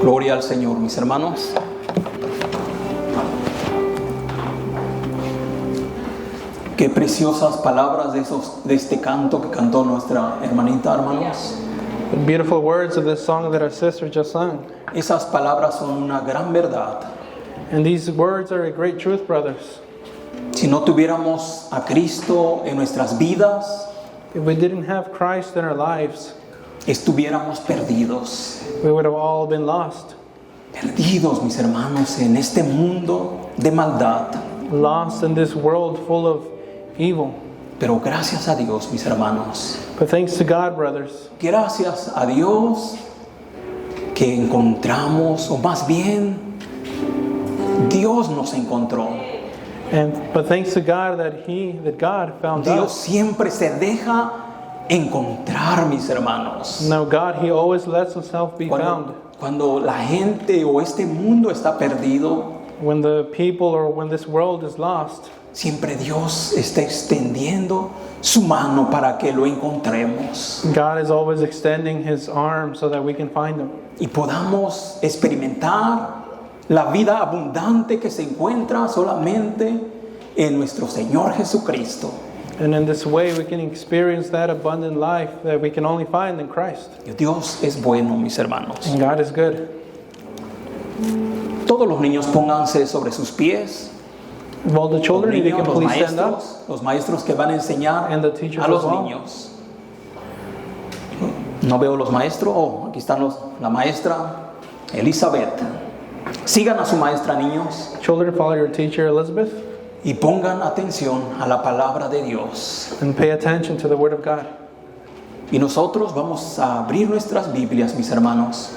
Gloria al Señor, mis hermanos. Qué preciosas palabras de este canto que cantó nuestra hermanita, hermanos. The beautiful words of this song that our sister just sang. Esas palabras son una gran verdad. And these words are a great truth, brothers. Si no tuviéramos a Cristo en nuestras vidas, If we didn't have Christ in our lives, estuviéramos perdidos. we would have all been lost. Perdidos, mis hermanos, en este mundo de maldad. Lost in this world full of evil. Pero gracias a Dios, mis hermanos. But thanks to God, brothers, Gracias a Dios que encontramos, o más bien, Dios nos encontró. but thanks to God that God found Dios us. siempre se deja encontrar, mis hermanos. Now God, He always lets Himself be found. Cuando la gente o este mundo está perdido, When the people or when this world is lost, siempre Dios está extendiendo su mano para que lo encontremos God is always extending His arms so that we can find Him. y podamos experimentar la vida abundante que se encuentra solamente en nuestro Señor Jesucristo. And in this way we can experience that abundant life that we can only find in Christ. Dios es bueno, mis hermanos. And God is good. Todos los niños pónganse sobre sus pies. All the Los children, if you niños, can los please stand up. maestros, los maestros que van a enseñar And the teachers a los as well. niños. No veo los maestros. Oh, aquí están la maestra Elizabeth. Sigan a su maestra, niños, Children, follow your teacher Elizabeth y pongan atención a la palabra de Dios. and pay attention to the Word of God. Y nosotros vamos a abrir nuestras Biblias, mis hermanos,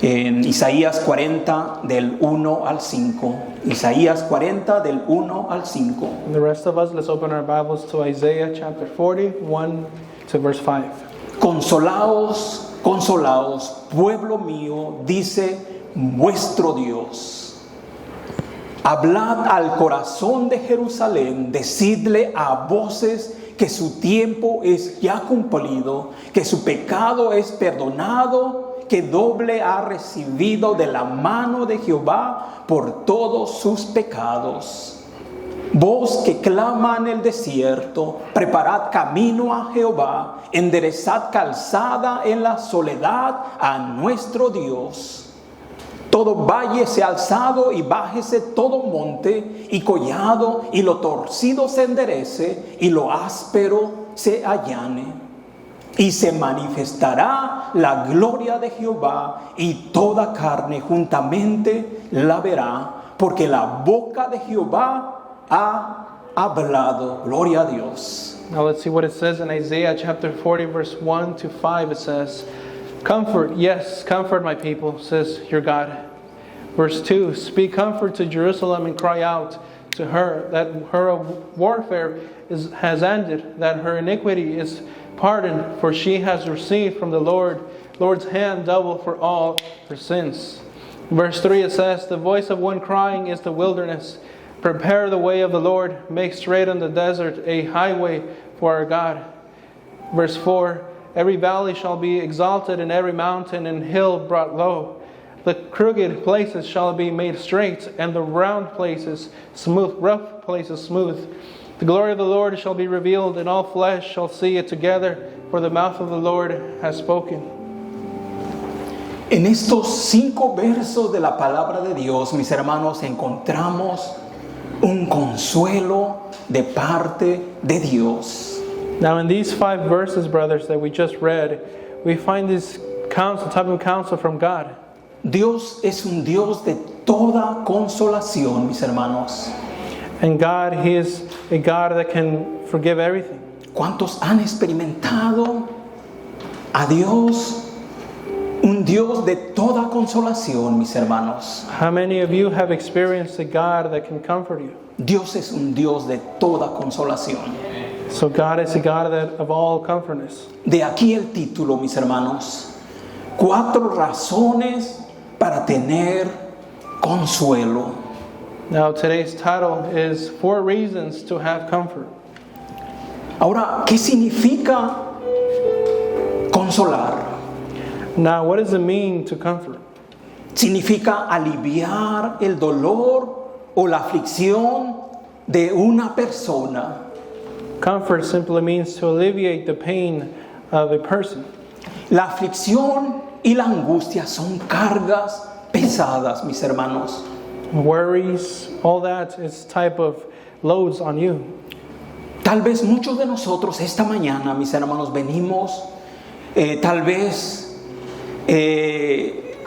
en Isaías 40 del 1 al 5. Isaías 40 del 1 al 5. And the rest of us, let's open our Bibles to Isaiah chapter 40, 1 to verse 5. Consolaos, consolaos, pueblo mío, dice vuestro Dios. Hablad al corazón de Jerusalén, decidle a voces que su tiempo es ya cumplido, que su pecado es perdonado, que doble ha recibido de la mano de Jehová por todos sus pecados. Vos que clama en el desierto, preparad camino a Jehová, enderezad calzada en la soledad a nuestro Dios. Todo valle sea alzado y bájese todo monte y collado, y lo torcido se enderece y lo áspero se allane. Y se manifestará la gloria de Jehová, y toda carne juntamente la verá, porque la boca de Jehová ha hablado. Gloria a Dios. Now let's see what it says in Isaiah chapter 40, verse 1 to 5. It says, Comfort, yes, comfort my people, says your God. Verse 2, Speak comfort to Jerusalem and cry out to her that her warfare has ended, that her iniquity is pardoned, for she has received from the Lord's hand double for all her sins. Verse 3, it says, The voice of one crying is the wilderness, Prepare the way of the Lord, make straight on the desert a highway for our God. Verse 4, Every valley shall be exalted, and every mountain and hill brought low. The crooked places shall be made straight, and the round places smooth, rough places smooth. The glory of the Lord shall be revealed, and all flesh shall see it together, for the mouth of the Lord has spoken. En estos 5 versos de la palabra de Dios, mis hermanos, encontramos un consuelo de parte de Dios. Now in these 5 verses, brothers, that we just read, we find this type of counsel from God. Dios es un Dios de toda consolación, mis hermanos. And God, He is a God that can forgive everything. ¿Cuántos han experimentado a Dios, un Dios de toda consolación, mis hermanos? How many of you have experienced a God that can comfort you? Dios es un Dios de toda consolación. So God is a God of all comfortness. De aquí el título, mis hermanos. 4 razones para tener consuelo. Now today's title is 4 Reasons to Have Comfort. Ahora, ¿qué significa consolar? Now, what does it mean to comfort? Significa aliviar el dolor o la aflicción de una persona. Comfort simply means to alleviate the pain of a person. La aflicción y la angustia son cargas pesadas, mis hermanos. Worries, all that is type of loads on you. Tal vez muchos de nosotros esta mañana, mis hermanos, venimos tal vez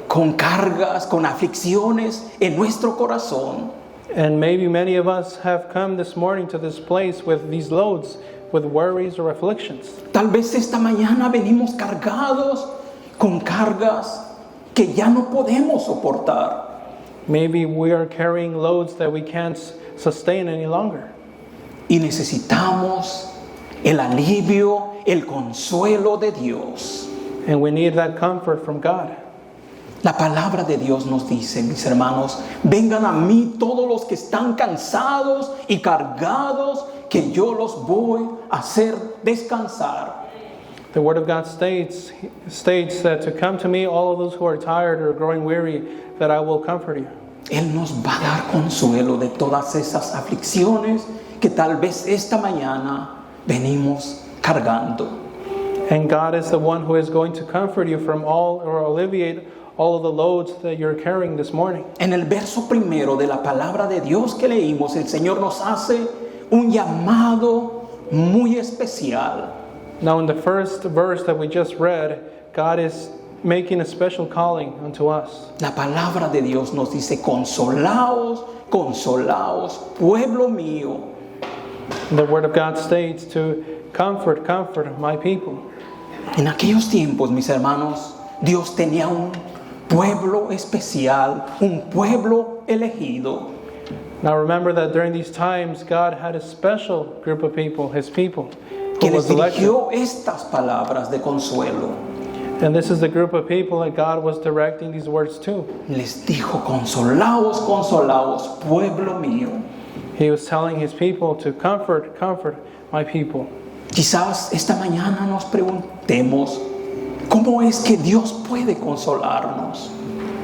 con cargas, con aflicciones en nuestro corazón. And maybe many of us have come this morning to this place with these loads, with worries or afflictions. Tal vez esta mañana venimos cargados con cargas que ya no podemos soportar. Maybe we are carrying loads that we can't sustain any longer. Y necesitamos el alivio, el consuelo de Dios. And we need that comfort from God. La palabra de Dios nos dice, mis hermanos, vengan a mí todos los que están cansados y cargados, que yo los voy a hacer descansar. The Word of God states that to come to me, all of those who are tired or growing weary, that I will comfort you. Él nos va a dar consuelo de todas esas aflicciones que tal vez esta mañana venimos cargando. And God is the one who is going to comfort you from all, or alleviate all of the loads that you're carrying this morning. En el verso primero de la palabra de Dios que leímos, el Señor nos hace un llamado muy especial. Now, in the first verse that we just read, God is making a special calling unto us. La palabra de Dios nos dice, consolaos, consolaos, pueblo mío. The Word of God states to comfort, comfort my people. En aquellos tiempos, mis hermanos, Dios tenía un pueblo especial, un pueblo elegido. Now remember that during these times, God had a special group of people, His people, Que who les was elected. dirigió estas palabras de consuelo. And this is the group of people that God was directing these words to. Les dijo, consolaos, consolaos, pueblo mío. He was telling His people to comfort, comfort my people. Quizás esta mañana nos preguntemos, ¿cómo es que Dios puede consolarnos?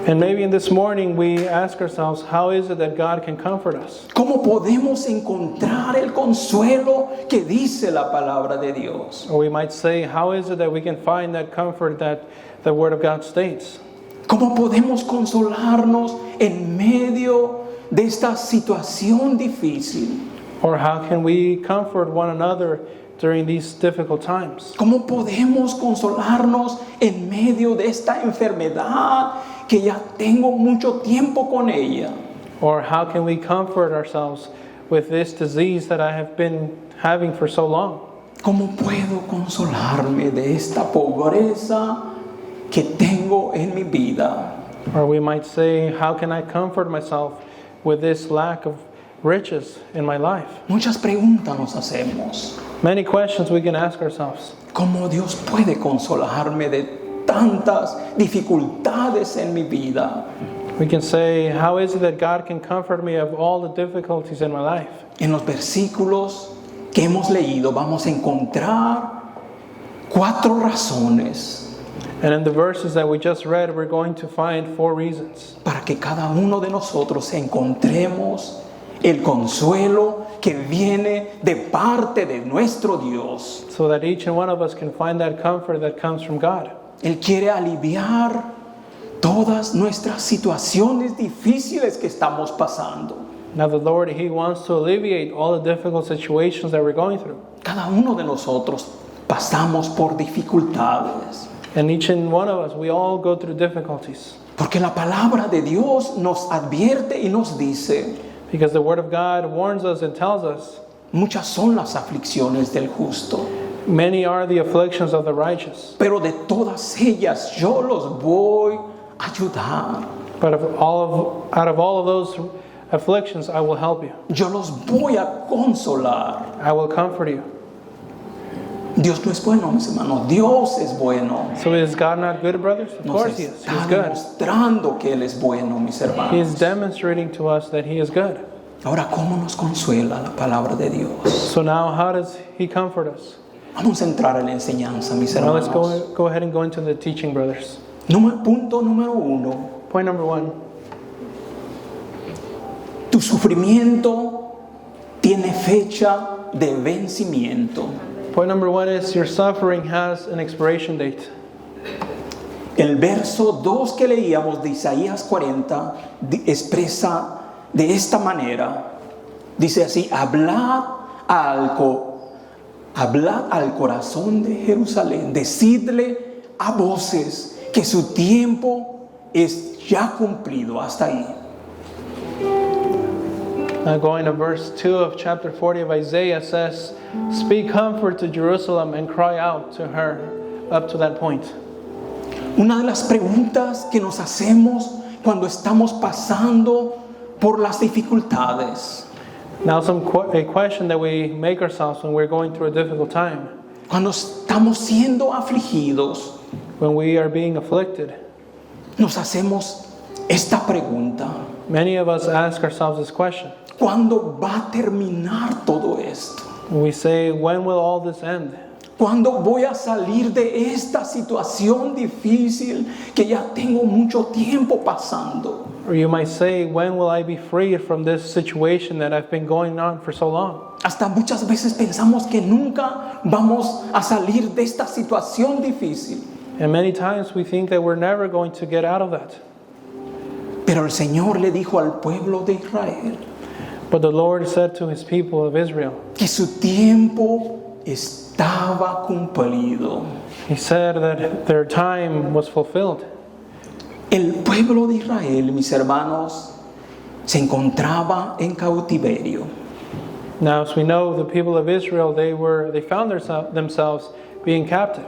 And maybe in this morning we ask ourselves, how is it that God can comfort us? ¿Cómo podemos encontrar el consuelo que dice la palabra de Dios? Or we might say, how is it that we can find that comfort that the Word of God states? ¿Cómo podemos consolarnos en medio de esta situación difícil? Or how can we comfort one another during these difficult times? ¿Cómo podemos consolarnos en medio de esta enfermedad que ya tengo mucho tiempo con ella? Or how can we comfort ourselves with this disease that I have been having for so long? ¿Cómo puedo consolarme de esta pobreza que tengo en mi vida? Or we might say, how can I comfort myself with this lack of riches in my life? Muchas preguntas nos hacemos. Many questions we can ask ourselves. ¿Cómo Dios puede consolarme de tantas dificultades en mi vida? We can say, how is it that God can comfort me of all the difficulties in my life? En los versículos que hemos leído vamos a encontrar 4 razones And in the verses that we just read, we're going to find 4 reasons para que cada uno de nosotros encontremos el consuelo que viene de parte de nuestro Dios. so that each and one of us can find that comfort that comes from God. Él quiere aliviar todas nuestras situaciones difíciles que estamos pasando. Now the Lord, He wants to alleviate all the difficult situations that we're going through. Cada uno de nosotros pasamos por dificultades, And each and one of us, we all go through difficulties. porque la palabra de Dios nos advierte y nos dice, Because the Word of God warns us and tells us, muchas son las aflicciones del justo, many are the afflictions of the righteous, pero de todas ellas yo los voy a ayudar. but out of all of those afflictions, I will help you. Yo los voy a consolar. I will comfort you. Dios no es bueno, mis hermanos. Dios es bueno. So is God not good, brothers? Of Nos course He is. está He's good. demostrando que Él es bueno, mis He is hermanos. demonstrating to us that He is good. Ahora, ¿cómo nos consuela la palabra de Dios? So now, how does He comfort us? Vamos a entrar a la enseñanza, mis Now let's hermanos. go ahead and go into the teaching, brothers. Punto número 1. Point number 1. Tu sufrimiento tiene fecha de vencimiento. Point number 1 is your suffering has an expiration date. El verso 2 que leíamos de Isaías 40 expresa de esta manera. Dice así: hablad al corazón de Jerusalén, decidle a voces que su tiempo es ya cumplido. Hasta ahí. Now going to verse 2 of chapter 40 of Isaiah says, speak comfort to Jerusalem and cry out to her, up to that point. Una de las preguntas que nos hacemos cuando estamos pasando por las dificultades, Now a question that we make ourselves when we're going through a difficult time, cuando estamos siendo afligidos, when we are being afflicted, nos hacemos esta pregunta: many of us ask ourselves this question. ¿cuándo va a terminar todo esto? We say, when will all this end? ¿Cuándo voy a salir de esta situación difícil que ya tengo mucho tiempo pasando? Or you might say, when will I be freed from this situation that I've been going on for so long? Hasta muchas veces pensamos que nunca vamos a salir de esta situación difícil. And many times we think that we're never going to get out of that. Pero el Señor le dijo al pueblo de Israel But the Lord said to his people of Israel, que su tiempo estaba cumplido. He said that their time was fulfilled. El pueblo de Israel, mis hermanos, se encontraba en cautiverio. Now, as we know, the people of Israel, they found themselves being captive.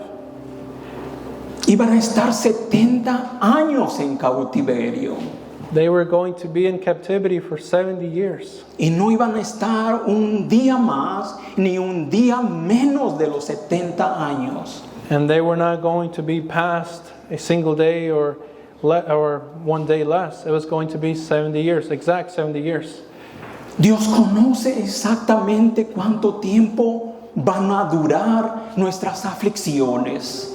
Iban a estar 70 años en cautiverio. They were going to be in captivity for 70 years. Y no iban a estar un día más ni un día menos de los 70 años. And they were not going to be past a single day or one day less. It was going to be 70 years, exact 70 years. Dios conoce exactamente cuánto tiempo van a durar nuestras aflicciones.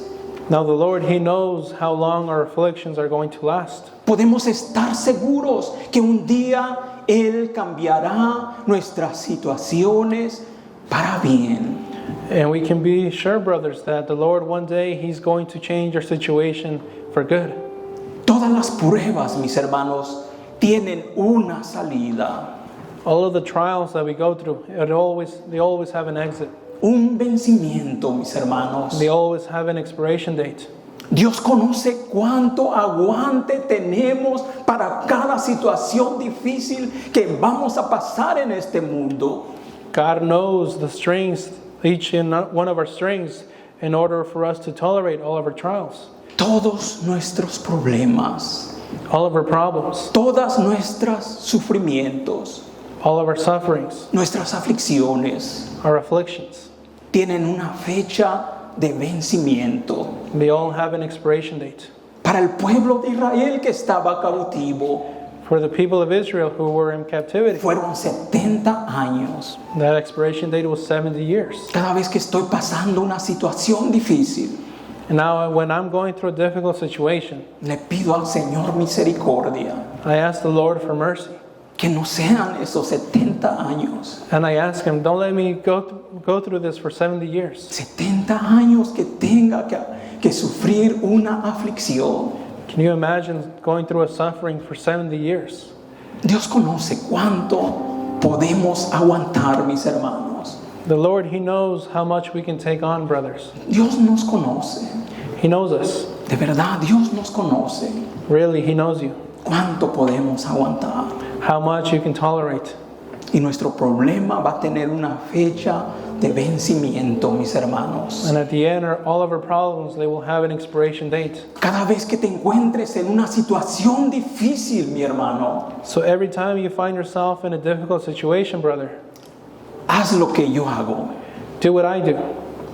Now the Lord, He knows how long our afflictions are going to last. Podemos estar seguros que un día Él cambiará nuestras situaciones para bien. And we can be sure, brothers, that the Lord one day He's going to change our situation for good. Todas las pruebas, mis hermanos, tienen una salida. All of the trials that we go through, they always have an exit. Un vencimiento, mis hermanos. They always have an expiration date. Dios conoce cuánto aguante tenemos para cada situación difícil que vamos a pasar en este mundo. God knows the strings, each and one of our strings, in order for us to tolerate all of our trials. Todos nuestros problemas, all of our problems, todas nuestros sufrimientos, all of our sufferings, nuestras aflicciones, our afflictions, tienen una fecha de vencimiento. They all have an expiration date. Para el pueblo de Israel que estaba cautivo, for the people of Israel who were in captivity, fueron 70 años. That expiration date was 70 years. Cada vez que estoy pasando una situación difícil, and now when I'm going through a difficult situation, le pido al Señor misericordia. I ask the Lord for mercy. Que no sean esos 70 años. And I ask Him, don't let me go through this for 70 years. 70 años que tenga que sufrir una aflicción. Can you imagine going through a suffering for 70 years? Dios conoce cuánto podemos aguantar, mis hermanos. The Lord, He knows how much we can take on, brothers. Dios nos conoce. He knows us. De verdad, Dios nos conoce. Really, He knows you. ¿Cuánto podemos aguantar? How much you can tolerate. Y nuestro problema va a tener una fecha de vencimiento, mis hermanos. And at the end, all of our problems, they will have an expiration date. Cada vez que te encuentres en una situación difícil, mi hermano, so every time you find yourself in a difficult situation, brother, haz lo que yo hago. Do what I do.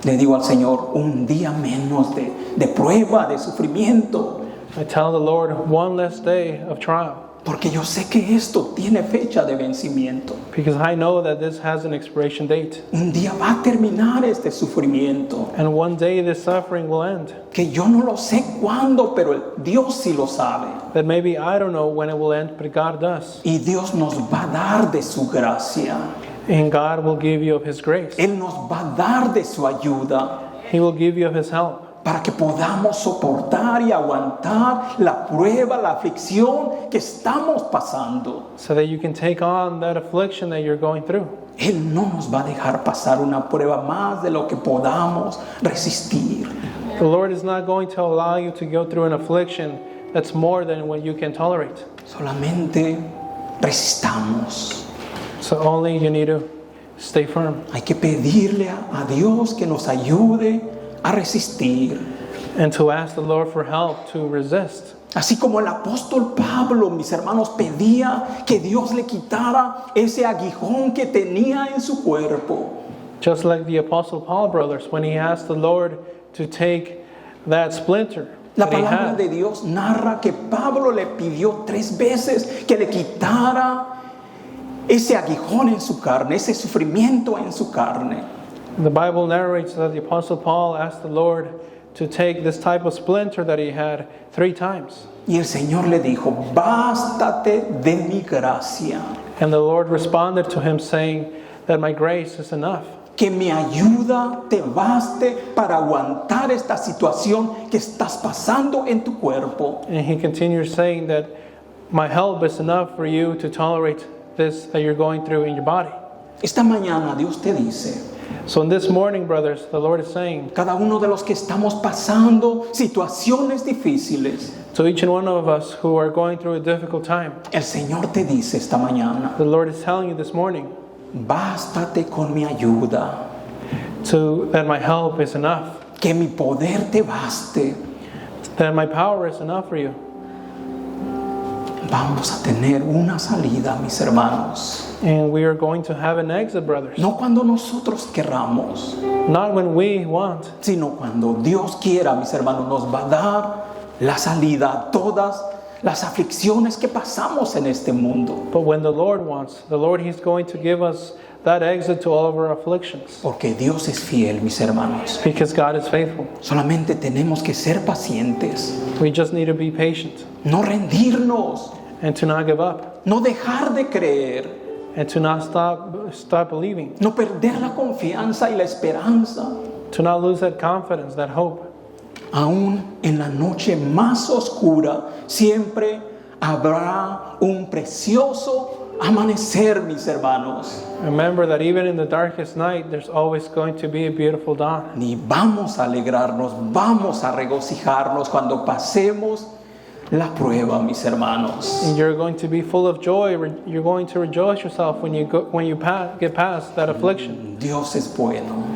Le digo al Señor, un día menos de prueba, de sufrimiento. I tell the Lord, one less day of trial. Porque yo sé que esto tiene fecha de vencimiento. Because I know that this has an expiration date. Un día va a terminar este sufrimiento. And one day this suffering will end. Que yo no lo sé cuándo, pero Dios sí lo sabe. That maybe I don't know when it will end, but God does. Y Dios nos va a dar de su gracia. And God will give you of His grace. Él nos va a dar de su ayuda He will give you of His help. para que podamos soportar y aguantar la prueba, la aflicción que estamos pasando. So that you can take on that affliction that you're going through. Él no nos va a dejar pasar una prueba más de lo que podamos resistir. The Lord is not going to allow you to go through an affliction that's more than what you can tolerate. Solamente resistamos. So only you need to stay firm Hay que pedirle a Dios que nos ayude a resistir. and to ask the Lord for help to resist. Así como el apóstol Pablo, mis hermanos, pedía que Dios le quitara ese aguijón que tenía en su cuerpo. Just like the Apostle Paul, brothers, when he asked the Lord to take that splinter La that he palabra had. de Dios narra que Pablo le pidió 3 veces que le quitara ese aguijón en su carne, ese sufrimiento en su carne. The Bible narrates that the Apostle Paul asked the Lord to take this type of splinter that he had 3 times. Y el Señor le dijo, bástate de mi gracia, And the Lord responded to him saying that my grace is enough. que mi ayuda te baste para aguantar esta situación que estás pasando en tu cuerpo. And he continues saying that my help is enough for you to tolerate this that you're going through in your body. Esta mañana Dios te dice, So in this morning, brothers, the Lord is saying cada uno de los que estamos pasando situaciones difíciles, to each and one of us who are going through a difficult time, el Señor te dice esta mañana, the Lord is telling you this morning bástate con mi ayuda, that my help is enough, que mi poder te baste. that my power is enough for you. Vamos a tener una salida, mis hermanos. And we are going to have an exit, brothers. No cuando nosotros querramos, Not when we want, sino cuando Dios quiera, mis hermanos, nos va a dar la salida a todas las aflicciones que pasamos en este mundo. but when the Lord wants. The Lord, He's going to give us that exit to all of our afflictions. Porque Dios es fiel, mis hermanos. Because God is faithful. Solamente tenemos que ser pacientes, We just need to be patient no rendirnos, and to not give up no dejar de creer, and to not stop believing, no perder la confianza y la esperanza. to not lose that confidence, that hope. Aún en la noche más oscura siempre habrá un precioso amanecer, mis hermanos. Remember that even in the darkest night, there's always going to be a beautiful dawn. Ni vamos a alegrarnos, vamos a regocijarnos cuando pasemos la prueba, mis hermanos. And you're going to be full of joy. You're going to rejoice yourself when you get past that affliction. Dios es bueno.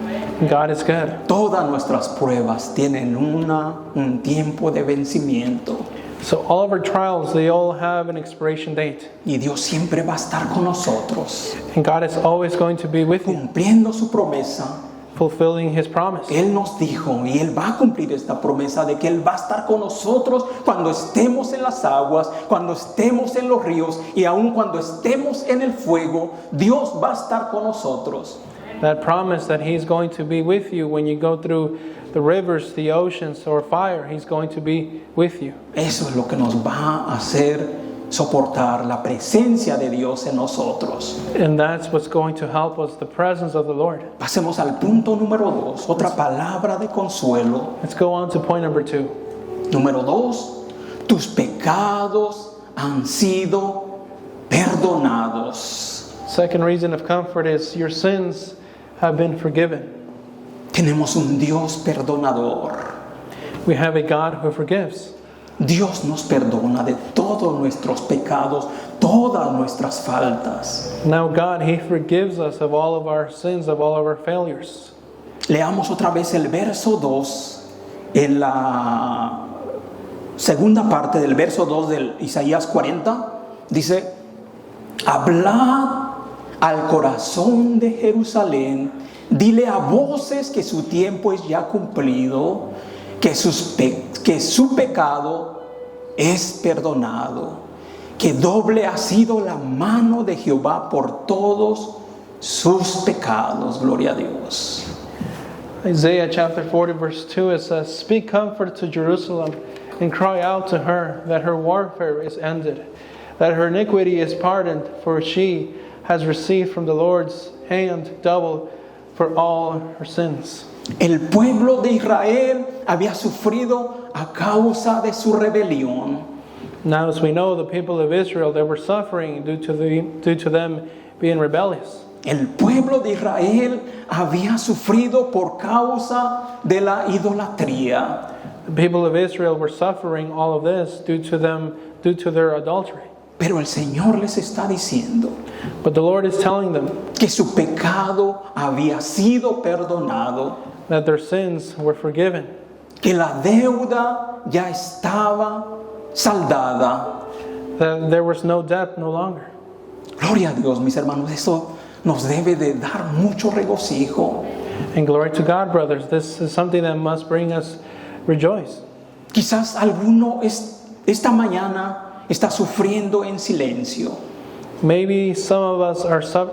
God is good. Todas nuestras pruebas tienen un tiempo de vencimiento. So all of our trials, they all have an expiration date. Y Dios siempre va a estar con nosotros, And God is always going to be with you, cumpliendo su promesa. fulfilling His promise. Él nos dijo, y Él va a cumplir esta promesa de que Él va a estar con nosotros cuando estemos en las aguas, cuando estemos en los ríos y aun cuando estemos en el fuego, Dios va a estar con nosotros. That promise that He's going to be with you when you go through the rivers, the oceans, or fire, He's going to be with you. Eso es lo que nos va a hacer soportar la presencia de Dios en nosotros. And that's what's going to help us, the presence of the Lord. Pasemos al punto número 2, otra palabra de consuelo. Let's go on to point number 2. Número 2, tus pecados han sido perdonados. Second reason of comfort is your sins have been forgiven. Tenemos un Dios perdonador. We have a God who forgives. Dios nos perdona de todos nuestros pecados, todas nuestras faltas. Now God, He forgives us of all of our sins, of all of our failures. Leamos otra vez el verso 2 en la segunda parte del verso 2 del Isaías 40. Dice, hablad al corazón de Jerusalén, dile a voces que su tiempo es ya cumplido, que su pecado es perdonado, que doble ha sido la mano de Jehová por todos sus pecados. Gloria a Dios. Isaiah chapter 40 verse 2, it says, "Speak comfort to Jerusalem and cry out to her that her warfare is ended, that her iniquity is pardoned, for she has received from the Lord's hand double for all her sins." El pueblo de Israel había sufrido a causa de su rebelión. Now, as we know, the people of Israel, they were suffering due to them being rebellious. El pueblo de Israel había sufrido por causa de la idolatría. The people of Israel were suffering all of this due to their adultery. Pero el Señor les está diciendo But the Lord is telling them que su pecado había sido perdonado, that their sins were forgiven, que la deuda ya estaba saldada. that there was no debt no longer. Gloria a Dios, mis hermanos, eso nos debe de dar mucho regocijo. And glory to God, brothers, this is something that must bring us rejoice. Quizás alguno esta mañana está sufriendo en silencio Maybe some of us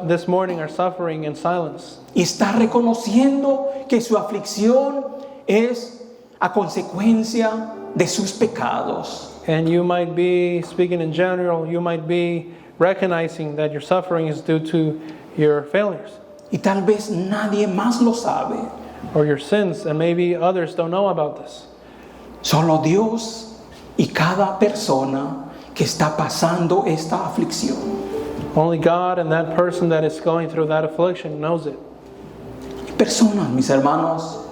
this morning are suffering in silence, y está reconociendo que su aflicción es a consecuencia de sus pecados. and you might be speaking in general, you might be recognizing that your suffering is due to your failures Y tal vez nadie más lo sabe. or your sins, and maybe others don't know about this. Solo Dios y cada persona que está pasando esta aflicción. Only God and that person that is going through that affliction knows it. Hay personas, mis hermanos,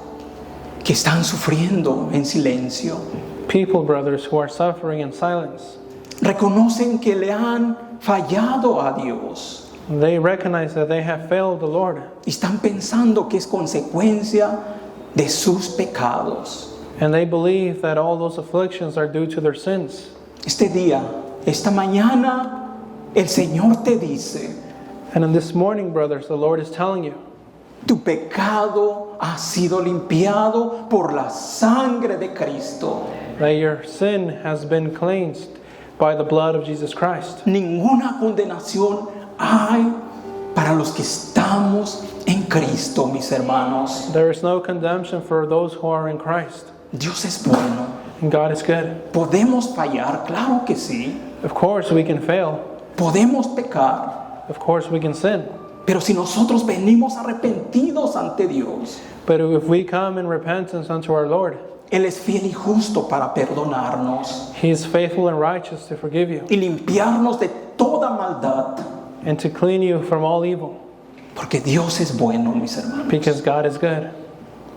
que están sufriendo en silencio. People, brothers, who are suffering in silence. Reconocen que le han fallado a Dios. They recognize that they have failed the Lord, Y están pensando que es consecuencia de sus pecados. and they believe that all those afflictions are due to their sins. Este día, esta mañana, el Señor te dice, And in this morning, brothers, the Lord is telling you, tu pecado ha sido limpiado por la sangre de Cristo. that your sin has been cleansed by the blood of Jesus Christ. Ninguna condenación hay para los que estamos en Cristo, mis hermanos. There is no condemnation for those who are in Christ, Dios es bueno. and God is good. Podemos fallar, claro que sí. Of course, we can fail. Podemos pecar. Of course, we can sin. Pero si nosotros venimos arrepentidos ante Dios, But if we come in repentance unto our Lord, Él es fiel y justo para perdonarnos He is faithful and righteous to forgive you y limpiarnos de toda maldad. and to clean you from all evil, Porque Dios es bueno, mis hermanos. because God is good.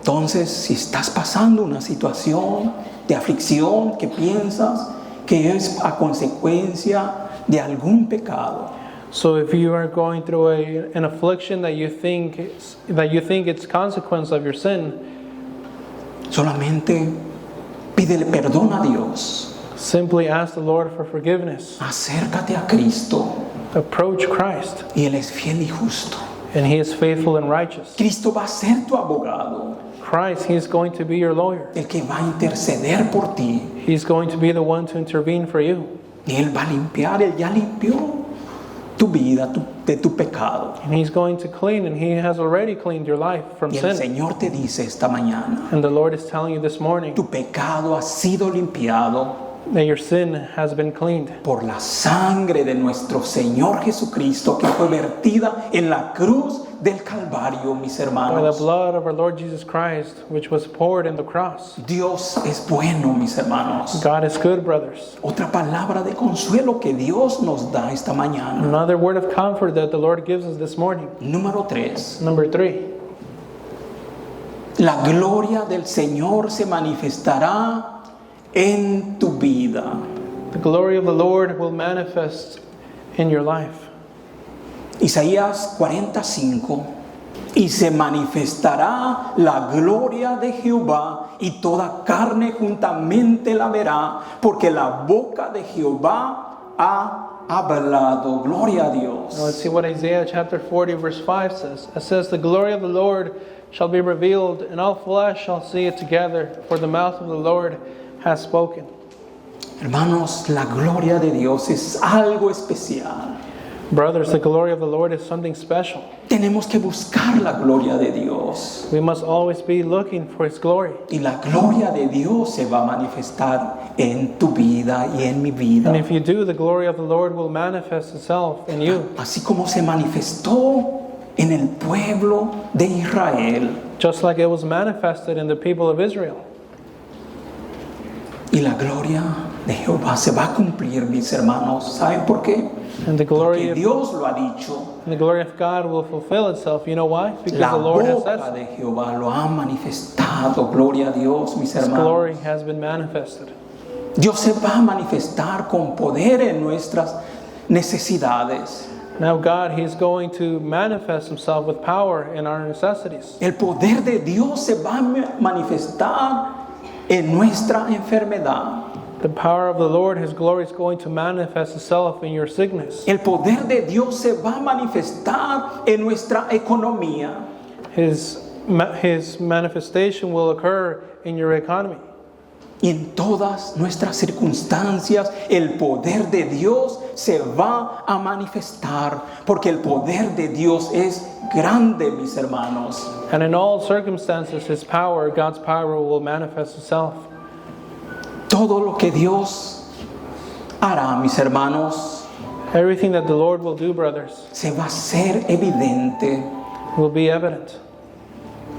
Entonces, si estás pasando una situación de aflicción que piensas que es a consecuencia de algún pecado, So if you are going through an affliction that you think it's consequence of your sin, solamente pídele perdón a Dios. simply ask the Lord for forgiveness. Acércate a Cristo Approach Christ, y Él es fiel y justo. and He is faithful and righteous. Cristo va a ser tu abogado, Christ, He is going to be your lawyer. el que va a interceder por ti. He's going to be the one to intervene for you. Y Él va a limpiar, Él ya limpió tu vida de tu pecado. And He's going to clean, and He has already cleaned your life from Y el sin. Señor te dice esta mañana, And the Lord is telling you this morning tu pecado ha sido limpiado that your sin has been cleaned por la sangre de nuestro Señor Jesucristo que fue vertida en la cruz del Calvario, mis by the hermanos. blood of our Lord Jesus Christ, which was poured in the cross. Dios es bueno, mis hermanos. God is good, brothers. Otra palabra de consuelo que Dios nos da esta mañana. Another word of comfort that the Lord gives us this morning. Número 3. Number 3. La gloria del Señor se manifestará en tu vida. The glory of the Lord will manifest in your life. Isaías 45. Y se manifestará la gloria de Jehová y toda carne juntamente la verá, porque la boca de Jehová ha hablado. Gloria a Dios. Now let's see what Isaiah chapter 40 verse 5 says. It says, "The glory of the Lord shall be revealed, and all flesh shall see it together, for the mouth of the Lord has spoken." Hermanos, la gloria de Dios es algo especial. Brothers, the glory of the Lord is something special. Tenemos que buscar la gloria de Dios. We must always be looking for His glory. Y la gloria de Dios se va a manifestar en tu vida y en mi vida. And if you do, the glory of the Lord will manifest itself in you. Así como se manifestó en el pueblo de Israel. Just like it was manifested in the people of Israel. Y la gloria de Jehová se va a cumplir, mis hermanos. ¿Saben por qué? And the glory Porque Dios lo ha dicho. and the glory of God will fulfill itself. You know why? Because La the Lord has boca said de Jehová lo ha manifestado. Gloria a Dios, mis His hermanos. glory has been manifested. Dios se va a manifestar con poder en nuestras necesidades. Now God, He's going to manifest Himself with power in our necessities. El poder de Dios se va a manifestar en nuestra enfermedad. The power of the Lord, His glory is going to manifest itself in your sickness. El poder de Dios se va a manifestar en nuestra economía. His manifestation will occur in your economy. Y en todas nuestras circunstancias, el poder de Dios se va a manifestar, porque el poder de Dios es grande, mis hermanos. And in all circumstances, His power, God's power, will manifest itself. Todo lo que Dios hará, mis hermanos, Everything that the Lord will do, brothers, se va a ser evidente. will be evident.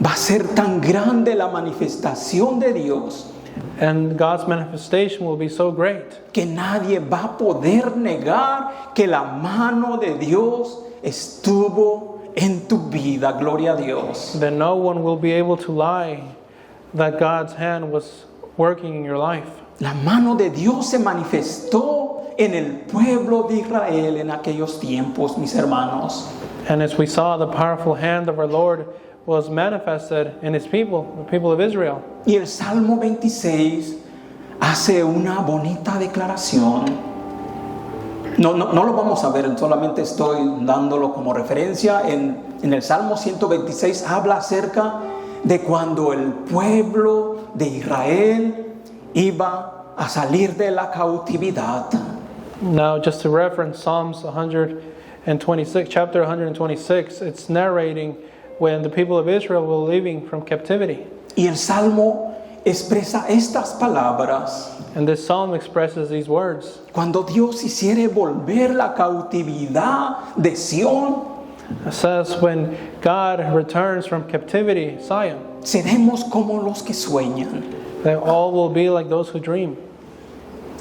Va a ser tan grande la manifestación de Dios And God's manifestation will be so great que nadie va a poder negar que la mano de Dios estuvo en tu vida. Gloria a Dios. that no one will be able to lie that God's hand was working in your life. La mano de Dios se manifestó en el pueblo de Israel en aquellos tiempos, mis hermanos. And as we saw, the powerful hand of our Lord was manifested in His people, the people of Israel. Y el Salmo 26 hace una bonita declaración. No lo vamos a ver, solamente estoy dándolo como referencia. En el Salmo 126 habla acerca de cuando el pueblo de Israel iba a salir de la cautividad. Now, just to reference Psalms 126, chapter 126, it's narrating when the people of Israel were leaving from captivity. Y el Salmo expresa estas palabras. And this psalm expresses these words. Cuando Dios hiciere volver la cautividad de Sión, It says, when God returns from captivity, Zion, seremos como los que sueñan. they all will be like those who dream.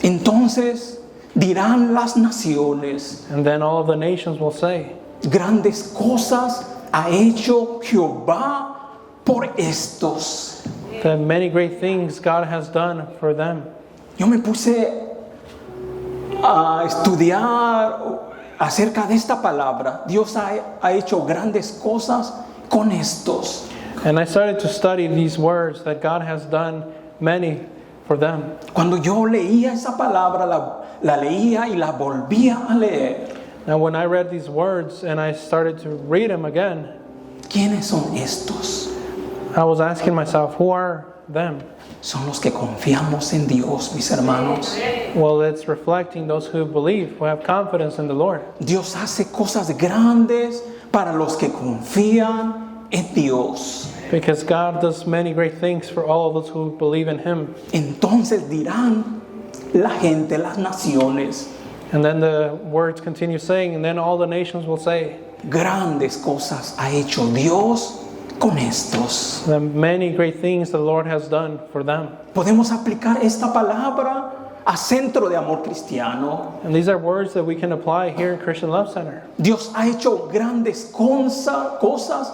Entonces dirán las naciones, And then all of the nations will say, grandes cosas ha hecho Jehová por estos. that many great things God has done for them. Yo me puse a estudiar acerca de esta palabra. Dios ha hecho grandes cosas con estos. And I started to study these words that God has done many for them. Cuando yo leía esa palabra, la leía y la volvía a leer. Now, when I read these words and I started to read them again, ¿Quiénes son estos? I was asking myself, who are them? Son los que confiamos en Dios, mis hermanos. Well, it's reflecting those who believe, who have confidence in the Lord. Dios hace cosas grandes para los que confían en Dios. Because God does many great things for all of us who believe in Him. Entonces dirán la gente, las naciones, And then the words continue saying, and then all the nations will say, grandes cosas ha hecho Dios con estos. the many great things the Lord has done for them. Podemos aplicar esta palabra a Centro de Amor Cristiano. And these are words that we can apply here in Christian Love Center. Dios ha hecho grandes cosas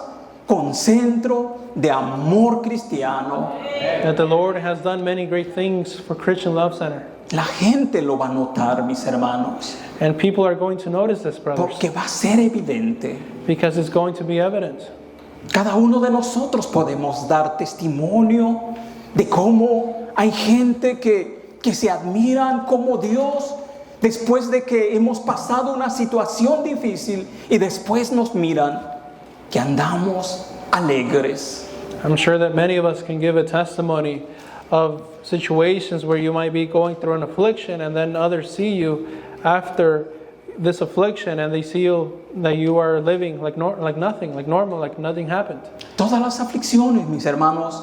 con Centro de Amor Cristiano. That the Lord has done many great things for Christian Love Center. La gente lo va a notar, mis hermanos, And people are going to notice this, brothers, porque va a ser evidente. because it's going to be evident. Cada uno de nosotros podemos dar testimonio de cómo hay gente que se admiran como Dios después de que hemos pasado una situación difícil y después nos miran que andamos alegres. I'm sure that many of us can give a testimony of situations where you might be going through an affliction, and then others see you after this affliction, and they see you that you are living like nothing, like normal, like nothing happened. Todas las aflicciones, mis hermanos,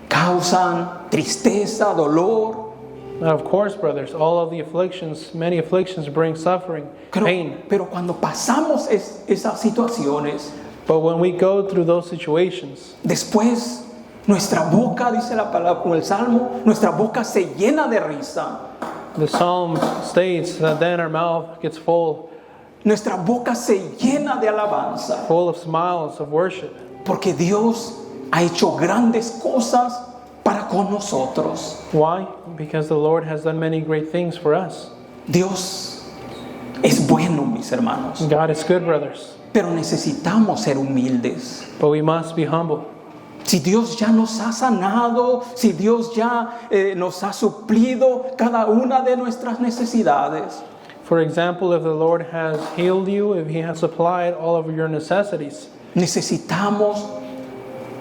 causan tristeza, dolor. Now, of course, brothers, all of the afflictions, many afflictions bring suffering, pain. Pero cuando pasamos esas situaciones, But when we go through those situations, después nuestra boca, dice la palabra, como el Salmo, nuestra boca se llena de risa. the psalm states that then our mouth gets full Nuestra boca se llena de alabanza. of smiles of worship. Porque Dios ha hecho grandes cosas para con nosotros. Why? Because the Lord has done many great things for us. Dios es bueno, mis hermanos. God is good, brothers, Pero necesitamos ser humildes. but we must be humble. Si Dios ya nos ha sanado, si Dios ya nos ha suplido cada una de nuestras necesidades, For example, if the Lord has healed you, if He has supplied all of your necessities, necesitamos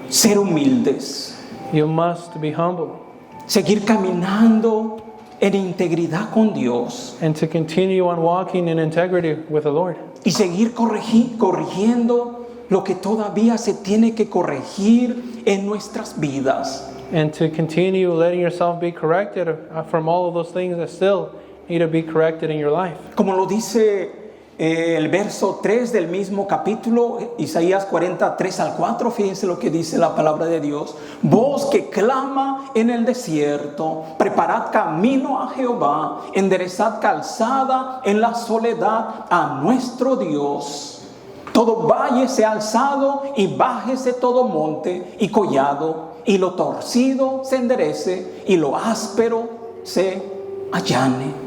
ser humildes, you must be humble seguir caminando en integridad con Dios and to continue on walking in integrity with the Lord y seguir corrigiendo lo que todavía se tiene que corregir en nuestras vidas. and to continue letting yourself be corrected from all of those things that still need to be corrected in your life. Como lo dice el verso 3 del mismo capítulo, Isaías 43 al 4, fíjense lo que dice la palabra de Dios. Voz que clama en el desierto, preparad camino a Jehová, enderezad calzada en la soledad a nuestro Dios. Todo valle sea alzado y bájese todo monte y collado, y lo torcido se enderece y lo áspero se allane.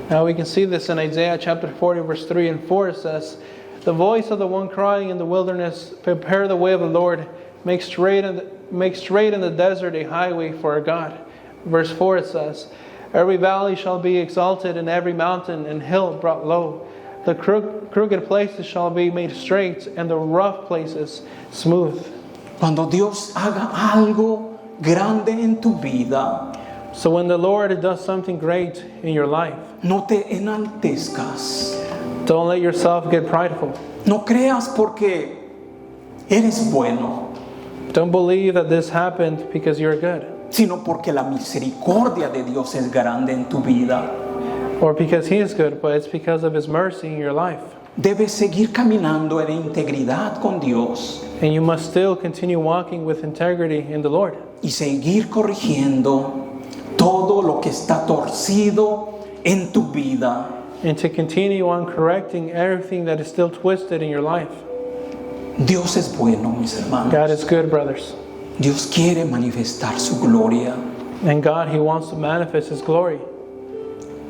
Now we can see this in Isaiah chapter 40 verse 3 and 4. It says, the voice of the one crying in the wilderness, prepare the way of the Lord, make straight in the desert a highway for our God. Verse 4 it says, every valley shall be exalted, and every mountain and hill brought low. The crooked places shall be made straight, and the rough places smooth. Cuando Dios haga algo grande en tu vida, So when the Lord does something great in your life, no te enaltezcas. don't let yourself get prideful. No creas porque eres bueno, Don't believe that this happened because you're good, sino porque la misericordia de Dios es grande en tu vida. or because He is good, but it's because of His mercy in your life. Debes seguir caminando en integridad con Dios And you must still continue walking with integrity in the Lord, y seguir corrigiendo todo lo que está torcido en tu vida. and to continue on correcting everything that is still twisted in your life. Dios es bueno, mis hermanos. God is good, brothers. Dios quiere manifestar su gloria And God, He wants to manifest His glory.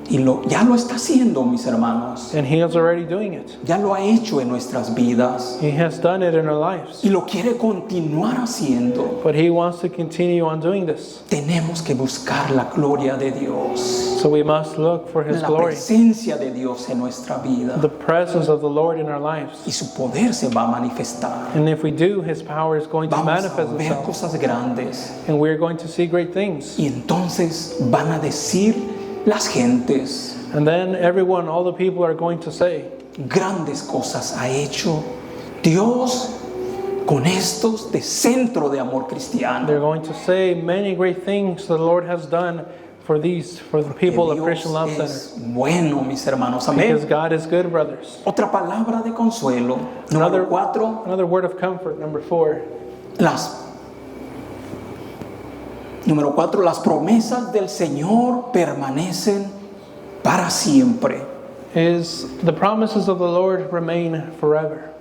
y ya lo está haciendo, mis hermanos. And He is already doing it. Ya lo ha hecho en nuestras vidas He has done it in our lives. y lo quiere continuar haciendo. But He wants to continue on doing this. Tenemos que buscar la gloria de Dios, So we must look for His la glory, presencia de Dios en nuestra vida, the presence of the Lord in our y lives. su poder se va a manifestar. And if we do, His power is going to Vamos a manifest ver itself. cosas grandes And we're going to see great things. y entonces van a decir las gentes, And then everyone, all the people are going to say, grandes cosas ha hecho Dios con estos de Centro de Amor Cristiano. they're going to say many great things the Lord has done for the people of Dios Christian Love Center. es bueno, mis hermanos. Because Amén. God is good, brothers. Otra palabra de consuelo. Número 4. Another word of comfort, number 4. Número 4, las promesas del Señor permanecen para siempre. Is the promises of the Lord remain forever.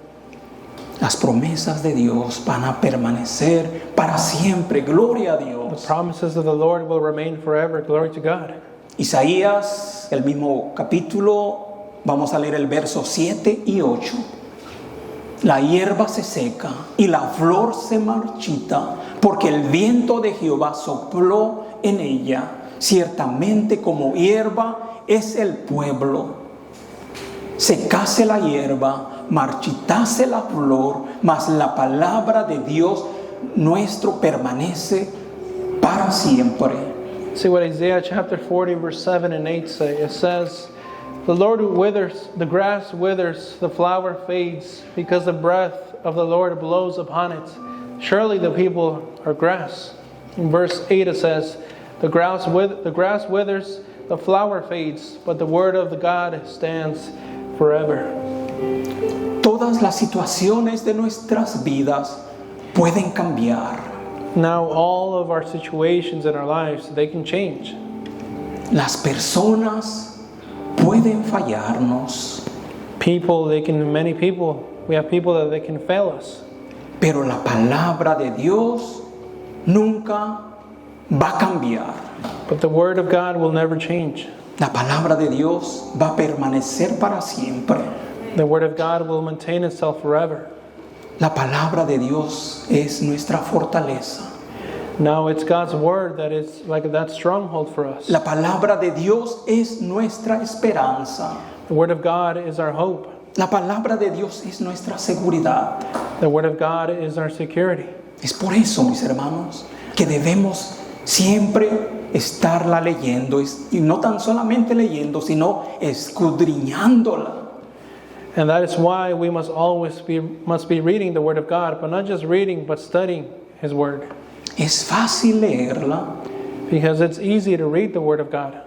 Las promesas de Dios van a permanecer para siempre. Gloria a The Dios. promises of the Lord will remain forever. Glory to God. Isaías, el mismo capítulo, vamos a leer el verso 7 y 8. La hierba se seca y la flor se marchita, porque el viento de Jehová sopló en ella. Ciertamente como hierba es el pueblo. Secase la hierba, marchitase la flor, mas la palabra de Dios nuestro permanece para siempre. See what Isaiah chapter 40 verse 7 and 8 say. It says, the Lord withers, the grass withers, the flower fades, because the breath of the Lord blows upon it. Surely the people are grass. In verse 8 it says, the grass withers, the flower fades, but the word of the God stands forever. Todas las situaciones de nuestras vidas pueden cambiar. Now all of our situations in our lives, they can change. Las personas pueden fallarnos, Many people, we have people that they can fail us. pero la palabra de Dios nunca va a cambiar. But the word of God will never change. La palabra de Dios va a permanecer para siempre. The word of God will maintain itself forever. La palabra de Dios es nuestra fortaleza. Now it's God's word that is like that stronghold for us. La palabra de Dios es nuestra esperanza. The word of God is our hope. La palabra de Dios es nuestra seguridad. The word of God is our security. Es por eso, mis hermanos, que debemos siempre estarla leyendo, y no tan solamente leyendo, sino escudriñándola. And that is why we must always be reading the word of God, but not just reading, but studying his word. Es fácil leerla, Because it's easy to read the word of God,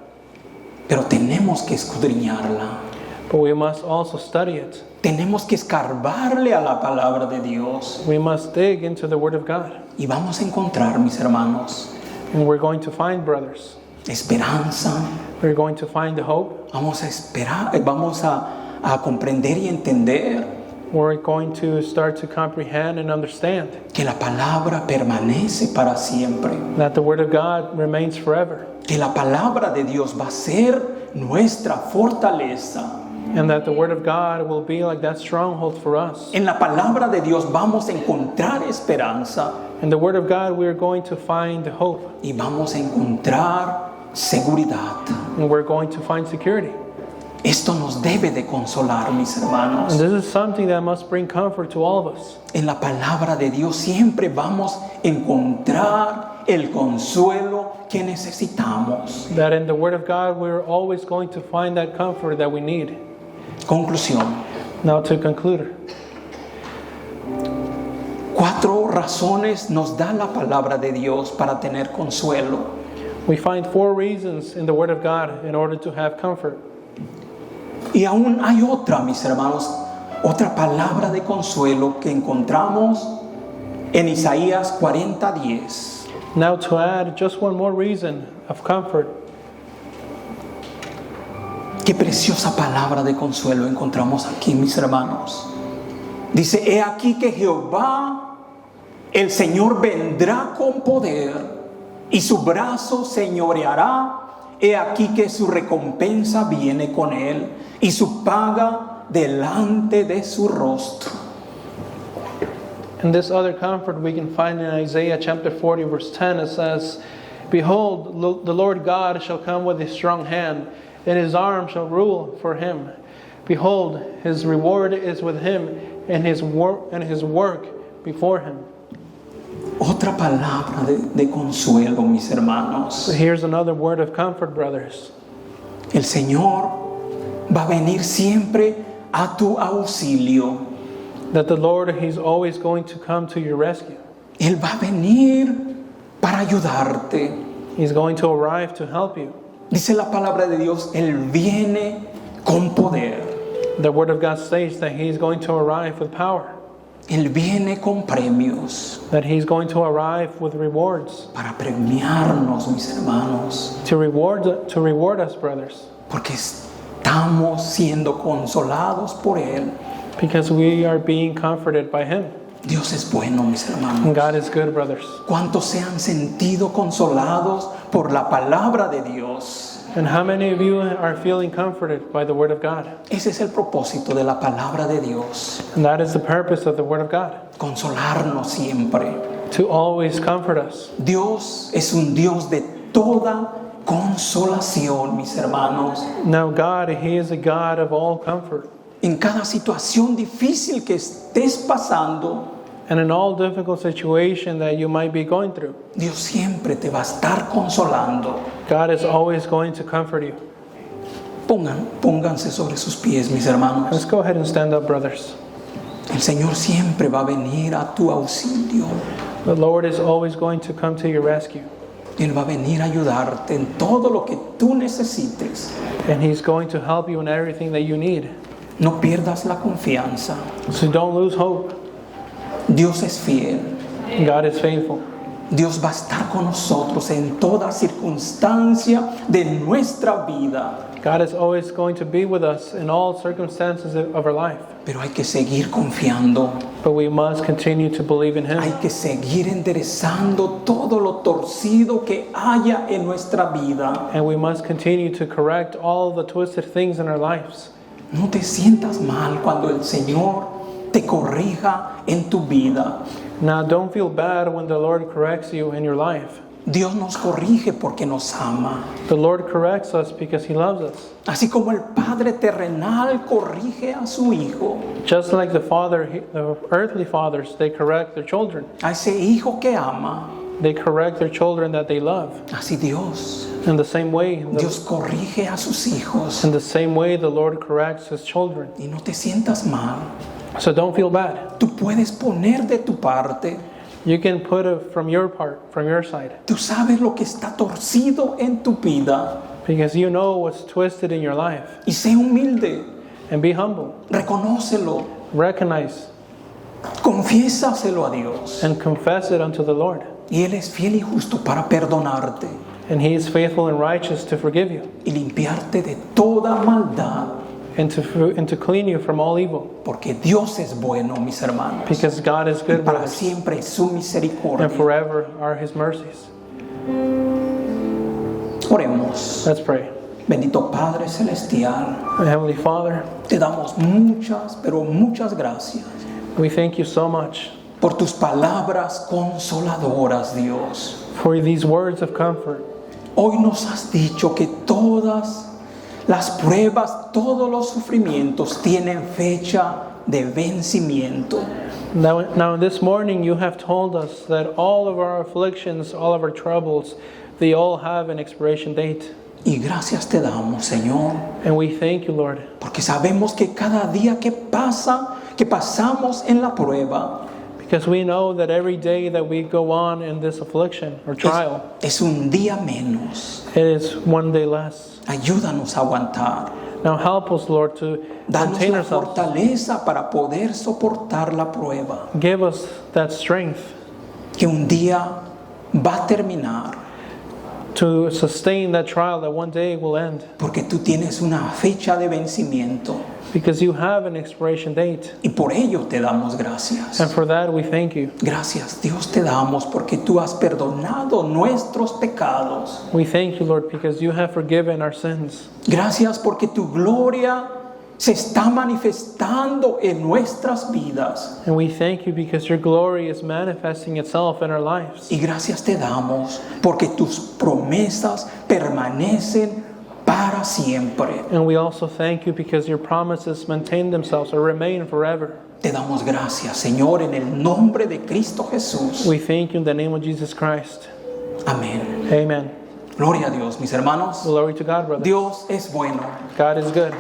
pero tenemos que escudriñarla. but we must also study it. Tenemos que escarbarle a la palabra de Dios. We must dig into the word of God. Y vamos a encontrar, mis hermanos, And we're going to find, brothers, esperanza. we're going to find the hope. Vamos a esperar, vamos a comprender y entender We're going to start to comprehend and understand que la palabra permanece para siempre. that the word of God remains forever. Que la palabra de Dios va a ser nuestra fortaleza. And that the word of God will be like that stronghold for us. En la palabra de Dios vamos a encontrar esperanza In the word of God, we are going to find hope. y vamos a encontrar seguridad. And we're going to find security. Esto nos debe de consolar, mis And hermanos. this is something that must bring comfort to all of us. En la palabra de Dios siempre vamos a encontrar el consuelo que necesitamos. That in the word of God, we're always going to find that comfort that we need. Conclusión. Now to conclude, 4 razones nos da la palabra de Dios para tener consuelo. we find 4 reasons in the word of God in order to have comfort. Y aún hay otra, mis hermanos, otra palabra de consuelo que encontramos en Isaías 40:10. Now to add just one more reason of comfort. Qué preciosa palabra de consuelo encontramos aquí, mis hermanos. Dice, he aquí que Jehová, el Señor, vendrá con poder y su brazo señoreará. He aquí que su recompensa viene con él y su paga delante de su rostro. And this other comfort we can find in Isaiah chapter 40 verse 10. It says, behold, the Lord God shall come with a strong hand, and his arm shall rule for him. Behold, his reward is with him, and his work before him. Otra palabra de consuelo, mis hermanos. So here's another word of comfort, brothers. El Señor va a venir siempre a tu auxilio. That the Lord, he's always going to come to your rescue. Él va a venir para ayudarte. He's going to arrive to help you. Dice la palabra de Dios, Él viene con poder. The word of God states that he's going to arrive with power. Él viene con premios That he's going to arrive with rewards. para premiarnos, mis hermanos, To reward us, brothers. porque estamos siendo consolados por Él. Because we are being comforted by him. Dios es bueno, mis And hermanos. God is good, brothers. ¿Cuántos se han sentido consolados por la palabra de Dios? And how many of you are feeling comforted by the word of God? Ese es el propósito de la palabra de Dios. And that is the purpose of the word of God. Consolarnos siempre. To always comfort us. Dios es un Dios de toda consolación, mis hermanos. Now God, he is a God of all comfort. En cada situación difícil que estés pasando, And in all difficult situation that you might be going through, Dios siempre te va a estar consolando. God is always going to comfort you. Pónganse sobre sus pies, mis hermanos. Let's go ahead and stand up, brothers. El Señor siempre va a venir a tu auxilio. The Lord is always going to come to your rescue. Él va a venir a ayudarte en todo lo que tú necesites. And He's going to help you in everything that you need. No pierdas la confianza. So don't lose hope. Dios es fiel. God is faithful. Dios va a estar con nosotros en toda circunstancia de nuestra vida. God is always going to be with us in all circumstances of our life. Pero hay que seguir confiando. But we must continue to believe in Hay Him. que seguir enderezando todo lo torcido que haya en nuestra vida. And we must continue to correct all the twisted things in our lives. No te sientas mal cuando el Señor te corrija en tu vida. Now, don't feel bad when the Lord corrects you in your life. Dios nos corrige porque nos ama. The Lord corrects us because He loves us. Así como el Padre terrenal corrige a su Hijo, Just like the earthly fathers, they correct their children. a ese Hijo que ama, They correct their children that they love. así Dios. In the same way, Dios corrige a sus hijos. the Lord corrects His children. Y no te sientas mal. So don't feel bad. Tú puedes poner de tu parte. You can put it from your part, from your side, Tú sabes lo que está torcido en tu vida. because you know what's twisted in your life. Y sé humilde. And be humble. Reconócelo. Recognize Confiésaselo a Dios. and confess it unto the Lord. Y Él es fiel y justo para perdonarte And He is faithful and righteous to forgive you y limpiarte de toda maldad. and to clean you from all evil. Porque Dios es bueno, mis hermanos. Because God is good with Para us, siempre es su misericordia. and forever are His mercies. Oremos. Let's pray. Bendito Padre Celestial, Heavenly Father, te damos muchas, pero muchas gracias we thank you so much por tus palabras consoladoras, Dios. for these words of comfort. Hoy nos has dicho que todas las pruebas, todos los sufrimientos tienen fecha de vencimiento. Now this morning you have told us that all of our afflictions, all of our troubles, they all have an expiration date. Y gracias te damos, Señor, And we thank you, Lord, porque sabemos que cada día que pasamos en la prueba, because we know that every day that we go on in this affliction or trial, es un día menos. it is one day less. Ayúdanos a aguantar. Now help us, Lord, to Danos contain la ourselves. fortaleza para poder soportar la prueba, Give us that strength que un día va a terminar, to sustain that trial that one day will end. porque tú tienes una fecha de vencimiento Because you have an expiration date. y por ello te damos gracias. And for that we thank you. Gracias, Dios, te damos porque tú has perdonado nuestros pecados. We thank you, Lord, because you have forgiven our sins. Gracias porque tu gloria se está manifestando en nuestras vidas. And we thank you because your glory is manifesting itself in our lives. Y gracias te damos porque tus promesas permanecen para siempre. And we also thank you because your promises maintain themselves or remain forever. Te damos gracias, Señor, en el nombre de Cristo Jesús. We thank you in the name of Jesus Christ. Amén. Amen. Gloria a Dios, mis hermanos. Glory to God, brother. Dios es bueno. God is good.